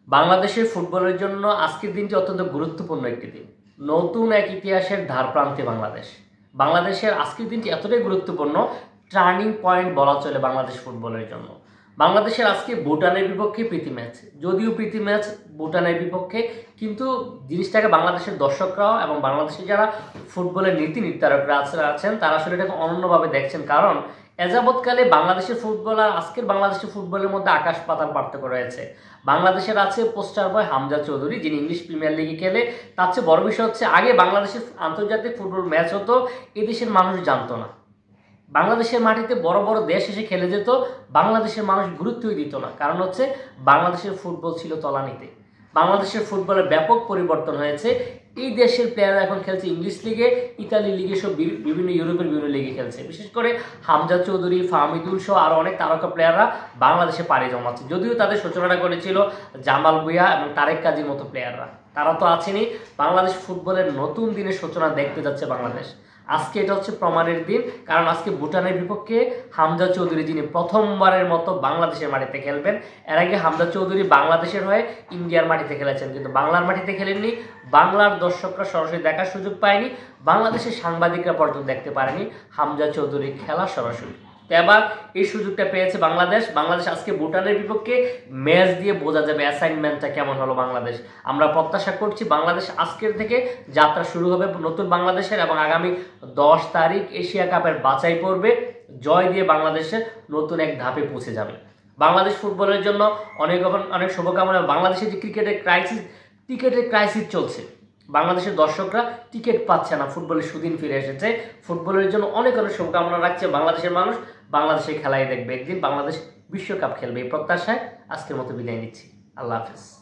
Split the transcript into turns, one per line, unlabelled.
বাংলাদেশের ফুটবলের জন্য আজকের দিনটি অত্যন্ত গুরুত্বপূর্ণ একটি দিন। নতুন এক ইতিহাসের ধারপ্রান্তে বাংলাদেশ। বাংলাদেশের আজকের দিনটি এতটাই গুরুত্বপূর্ণ, টার্নিং পয়েন্ট বলা চলে বাংলাদেশ ফুটবলের জন্য। বাংলাদেশের আজকে ভুটানের বিপক্ষে প্রীতি ম্যাচ, যদিও প্রীতি ম্যাচ ভুটানের বিপক্ষে, কিন্তু জিনিসটাকে বাংলাদেশের দর্শকরাও এবং বাংলাদেশের যারা ফুটবলের নীতি নির্ধারকরা আছেন তারা আসলে এটাকে অনন্যভাবে দেখছেন। কারণ এযাবৎকালে বাংলাদেশের ফুটবল আর আজকের বাংলাদেশের ফুটবলের মধ্যে আকাশ পাতাল পার্থক্য রয়েছে। বাংলাদেশের আছে পোস্টার বয় হামজা চৌধুরী, যিনি ইংলিশ প্রিমিয়ার লিগে খেলে। তার চেয়ে বড় বিষয় হচ্ছে, আগে বাংলাদেশের আন্তর্জাতিক ফুটবল ম্যাচ হতো, এদেশের মানুষ জানতো না। বাংলাদেশের মাটিতে বড় বড় দেশ এসে খেলে যেত, বাংলাদেশের মানুষ গুরুত্বই দিত না। কারণ হচ্ছে বাংলাদেশের ফুটবল ছিল তলানিতে। বাংলাদেশের ফুটবলের ব্যাপক পরিবর্তন হয়েছে। এই দেশের প্লেয়াররা এখন খেলছে ইংলিশ লিগে, ইতালি লিগে, সব বিভিন্ন ইউরোপের বিভিন্ন লিগে খেলছে। বিশেষ করে হামজা চৌধুরী, ফাহমিদুল সহ আরও অনেক তারকা প্লেয়াররা বাংলাদেশে পাড়ি জমাচ্ছে। যদিও তাদের সূচনাটা করেছিল জামাল ভুঁইয়া এবং তারেক কাজীর মতো প্লেয়াররা, তারা তো আছেনই। বাংলাদেশ ফুটবলের নতুন দিনের সূচনা দেখতে যাচ্ছে বাংলাদেশ। আজকে এটা হচ্ছে প্রমাণের দিন, কারণ আজকে ভুটানের বিপক্ষে হামজা চৌধুরী, যিনি প্রথমবারের মতো বাংলাদেশের মাটিতে খেলবেন। এর আগে হামজা চৌধুরী বাংলাদেশের হয়ে ইন্ডিয়ার মাটিতে খেলেছেন, কিন্তু বাংলার মাটিতে খেলেননি। বাংলার দর্শকরা সরাসরি দেখার সুযোগ পায়নি, বাংলাদেশের সাংবাদিকরা পর্যন্ত দেখতে পারেনি হামজা চৌধুরী খেলা সরাসরি। তো এবার এই সুযোগটা পেয়েছে বাংলাদেশ। বাংলাদেশ আজকে ভুটানের বিপক্ষে ম্যাচ দিয়ে বোঝা যাবে অ্যাসাইনমেন্টটা কেমন হলো বাংলাদেশ। আমরা প্রত্যাশা করছি বাংলাদেশ আজকের থেকে যাত্রা শুরু হবে নতুন বাংলাদেশের, এবং আগামী 10 তারিখ এশিয়া কাপের বাছাই পর্বে জয় দিয়ে বাংলাদেশের নতুন এক ধাপে পৌঁছে যাবে। বাংলাদেশ ফুটবলের জন্য অনেক অনেক শুভকামনা। বাংলাদেশের যে টিকেটের ক্রাইসিস চলছে, বাংলাদেশের দর্শকরা টিকিট পাচ্ছে না, ফুটবলের সুদিন ফিরে এসেছে। ফুটবলের জন্য অনেক অনেক শুভকামনা রাখছে বাংলাদেশের মানুষ। বাংলাদেশের খেলাই দেখবে, একদিন বাংলাদেশ বিশ্বকাপ খেলবে, এই প্রত্যাশায় আজকের মতো বিদায় নিচ্ছি। আল্লাহ হাফেজ।